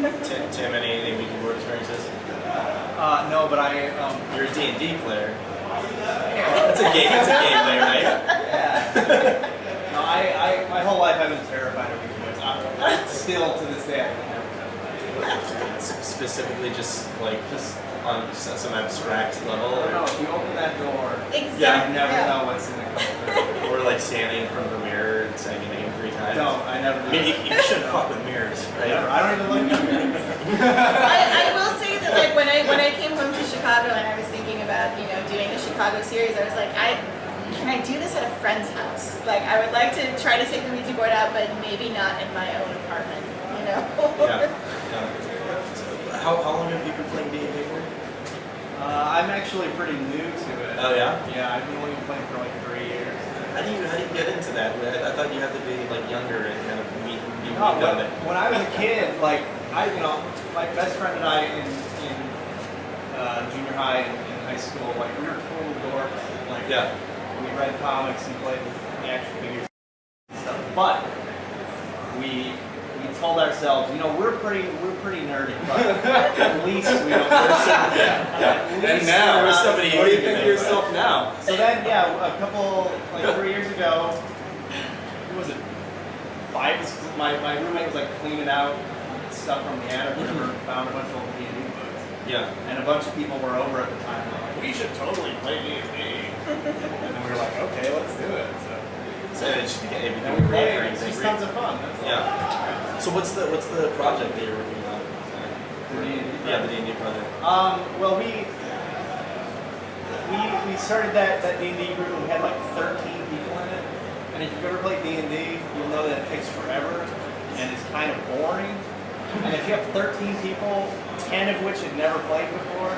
Tim, any weekend board experiences? No, but You're a D&D player. That's a game player, right? Yeah. No, my whole life I've been terrified of weekend boards. Still to this day, I've never done it. Specifically, just on some abstract level. I don't know. If you open that door, Exactly. you never know what's in the cupboard. Or standing in front of a mirror and saying your name 3 times. No, I never do. You shouldn't fuck with mirrors, right? Never. I don't even look in the mirror. I will say that when I came home to Chicago and I was thinking about doing the Chicago series, I was like, can I do this at a friend's house? I would like to try to take the Ouija board out, but maybe not in my own apartment. Yeah. How long have you been playing D&D for? I'm actually pretty new to it. Oh yeah? Yeah, I've only been playing for 3 years. How do you get into that? I thought you had to be younger and kind of be when I was a kid, my best friend and I in junior high and in high school, we were total dorks. We read comics and played with the action figures and stuff. But we told ourselves, we're pretty nerdy, but at least we don't. And now, what do you think of yourself now? So then, a couple 3 years ago, who was it? My roommate was cleaning out stuff from the attic, whatever, and found a bunch of old D&D books. Yeah. And a bunch of people were over at the time. They're like, we should totally play D&D. And we were like, okay, let's do it. So it just became we played. It's just tons of fun. That's all. So what's the project that you're working on? The D&D. Yeah, the D&D project. Well, we started that D&D group and we had 13 people in it. And if you've ever played D&D, you'll know that it takes forever and it's kind of boring. And if you have 13 people, 10 of which had never played before,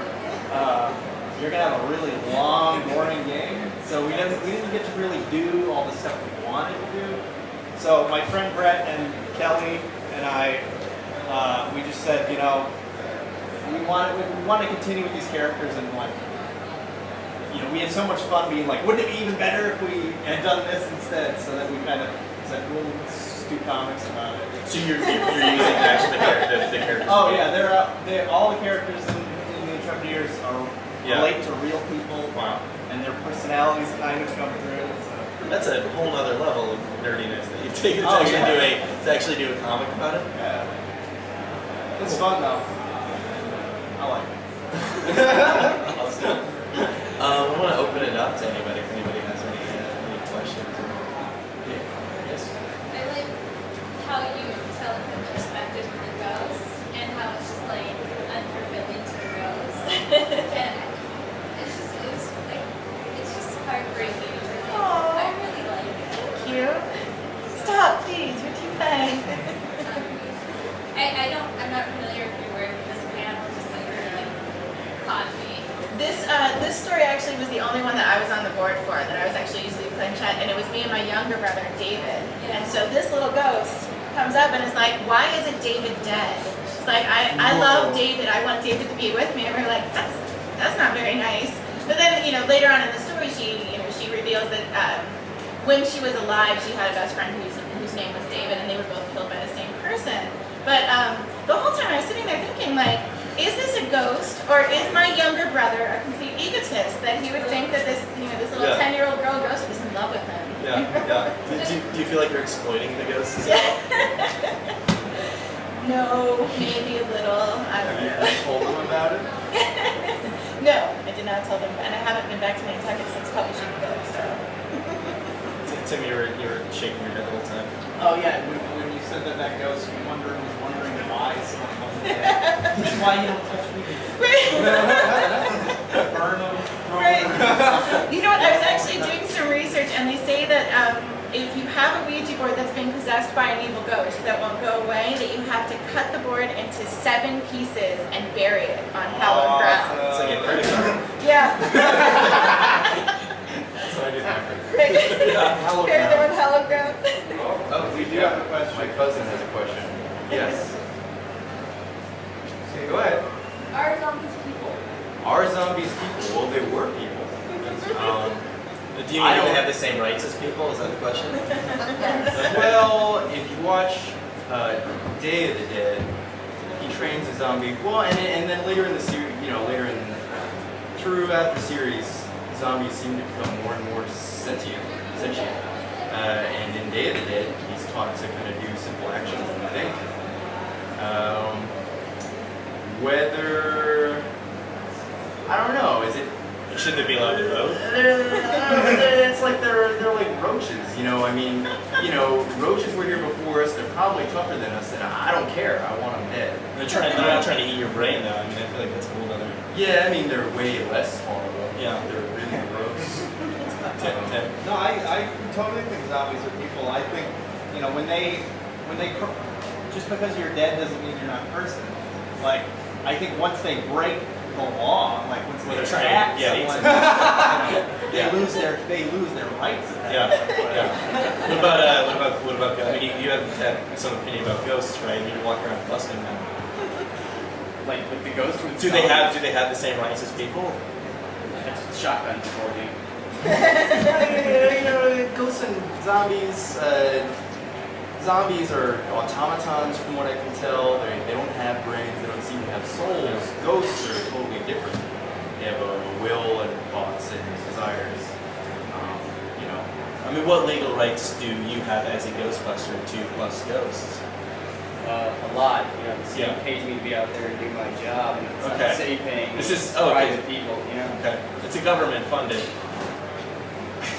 you're gonna have a really long, boring game. So we didn't get to really do all the stuff we wanted to do. So my friend Brett and Kelly and I, we just said, we want to continue with these characters and we had so much fun being wouldn't it be even better if we had done this instead? So that we kind of said, well, let's do comics about it. So you're using actually the characters. Oh yeah, all the characters in the Intrepiders relate to real people. Wow. And their personalities kind of come through. So. That's a whole other level of nerdiness that you've taken to actually do a comic about it. Yeah. It's fun though. I like it. Awesome. I want to open it up to anybody if anybody has any questions. Yes. I like how you tell the perspective of the ghost and how it's just unfulfilling to the ghost. And it's just heartbreaking. I really like it. Thank you. Stop, please. You're too kind. I'm not familiar with your work, this panel just really caught me. This story actually was the only one that I was on the board for, that I was actually usually playing chat, and it was me and my younger brother, David. Yeah. And so this little ghost comes up and is like, why isn't David dead? She's like, I love David, I want David to be with me. And we're like, that's not very nice. But then, later on in the story, she reveals that when she was alive, she had a best friend whose name was David, and they were both killed by the same person. But the whole time I was sitting there thinking, is this a ghost, or is my younger brother a complete egotist that he would think that this little 10-year-old girl ghost was in love with him? Yeah. Do you feel like you're exploiting the ghosts? No, maybe a little. I don't know. Have you told them about it? No, I did not tell them, and I haven't been back to Nantucket since publishing the book. So. Tim, you were shaking your head the whole time. Oh yeah, when you said that ghost was wondering why someone wasn't there. That's why you don't touch me. Burn them. Right. You know what? I was actually doing some research, and they say that if you have a Ouija board that's been possessed by an evil ghost that won't go away, that you have to cut the board into 7 pieces and bury it on hallowed ground. It's like a credit card. Yeah. That's what I did. Right. Hallowed Bury them ground. on hallowed ground. Oh, We do have a question. my cousin has a question. Yes. Okay, go ahead. Are zombies people? Are zombies people? Well, they were people. Do you even have the same rights as people? Is that the question? Well, if you watch Day of the Dead, he trains a zombie. Well, and then later in the series, throughout the series, zombies seem to become more and more sentient. And in Day of the Dead, he's taught to kind of do simple actions and think. Whether I don't know, is it? Should they be allowed to vote? It's like they're like roaches, you know. I mean, roaches were here before us. They're probably tougher than us, and I don't care. I want them dead. They're not trying to eat your brain, though. I mean, I feel like that's a whole other. Yeah, I mean they're way less horrible. Yeah. They're really gross. Tim. No, I totally think zombies are people. I think, when they just because you're dead doesn't mean you're not a person. Like, I think once they break the law, like once they attack someone, they lose their rights. What about ghosts? I mean, you have some opinion about ghosts, right? You walk around busting them. Like with the ghost. Do they have the same rights as people? That's shotguns for you. Ghosts and zombies. Zombies are automatons, from what I can tell. They don't have brains. They don't seem to have souls. Ghosts are totally different. They have a will and thoughts and desires. I mean, what legal rights do you have as a Ghostbuster to bust ghosts? A lot. The city pays me to be out there and do my job, and it's not the city paying private people. Okay. It's a government funded.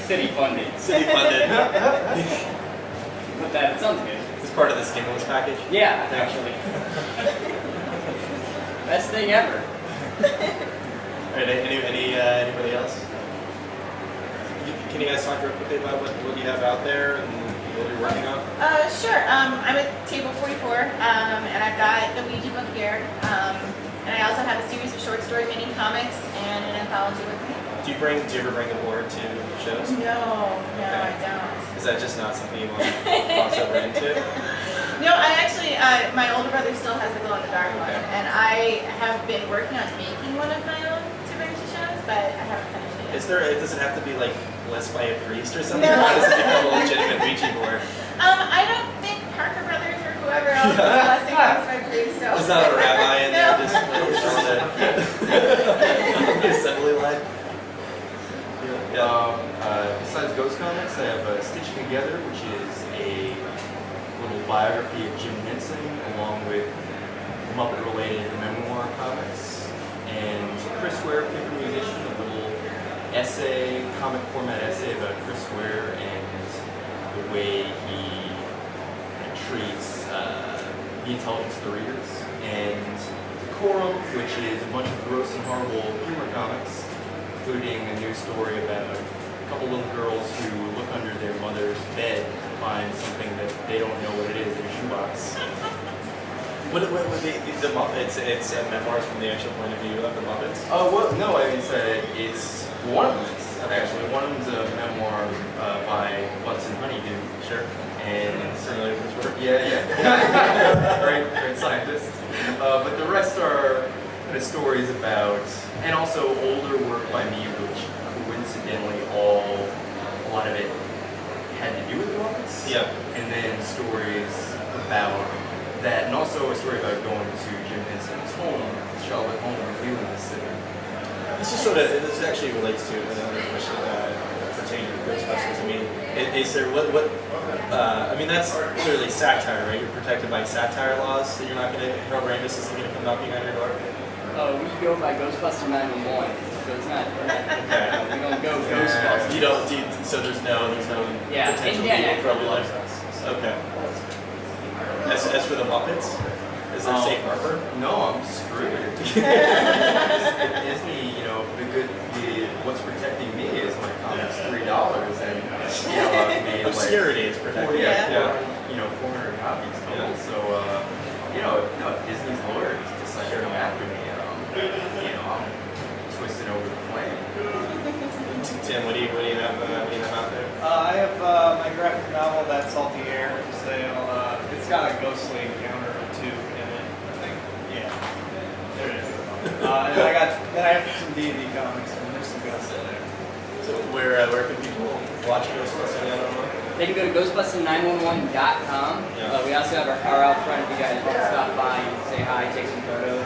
City funded. City funded. But that sounds good. It's part of the stimulus package. Yeah, actually. Best thing ever. All right. Anybody else? Can you guys talk real quickly about what you have out there and what you're working on? Sure. I'm at table 44, and I've got the Ouija book here. And I also have a series of short story mini comics and an anthology with me. Do you ever bring a board to shows? No, I don't. Is that just not something you want to cross over into? No, I actually, my older brother still has the glow in the dark one, and I have been working on making one of my own to bring to shows, but I haven't finished it yet. Does it have to be like blessed by a priest or something? No. Or does it become a legitimate Ouija board? I don't think Parker Brothers or whoever else is blessing us by priest, so. There's not a rabbi in there just showing the assembly line. Besides Ghost Comics, I have Stitching Together, which is a little biography of Jim Henson, along with Muppet-related memoir comics, and Chris Ware, paper musician, a little essay, comic format essay about Chris Ware and the way he treats the intelligence of the readers, and Decorum, which is a bunch of gross and horrible humor comics, including a new story about a couple little girls who look under their mother's bed to find something that they don't know what it is in a shoebox. What the Muppets? It's memoirs from the actual point of view of the Muppets. Oh well, no, I mean it's one of them. Actually, one of them's a memoir by Watson Honeydew. Sure. And Familiar with his work? Yeah. great scientist. But the rest are kind of stories about, and also older work by me, which coincidentally a lot of it had to do with the Muppets. Yeah. And then stories about that, and also a story about going to Jim Henson's home, Charlotte home in Cleveland, Mississippi. This actually relates to another question pertaining to Ghostbusters. I mean, is there I mean, that's clearly satire, right? You're protected by satire laws, so you're not going to, Harold Ramis isn't going to come knocking on your door. We go by Ghostbuster 911, so it's not. Okay. We don't go Ghostbusters. You don't. So there's no potential legal problem. Okay. As for the Muppets, is there safe harbor? No, I'm screwed. Disney, what's protecting me is my comics $3, and I've made Obscurity is protected. 400 copies total. So, if Disney's lawyers decide to come after me, I'm twisted over the flame. Tim, what do you have out there? I have my graphic novel, That Salty Air, for sale. It's got a ghostly encounter or two in it, I think. Yeah, there it is. And I have some D&D comics, and there's some ghosts in there. So where can people watch Ghostbusters? I don't know. They can go to ghostbusting911.com. Yeah. We also have our car out front if you guys want to stop by and say hi, take some photos,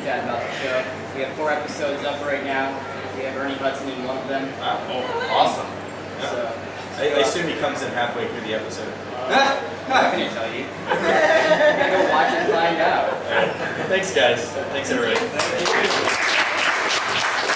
chat about the show. We have 4 episodes up right now. We have Ernie Hudson in one of them. Wow. Oh, awesome. So, I assume he comes in halfway through the episode. how can I tell you? You gotta go watch and find out. Thanks, guys. Thanks, everybody. Thank you.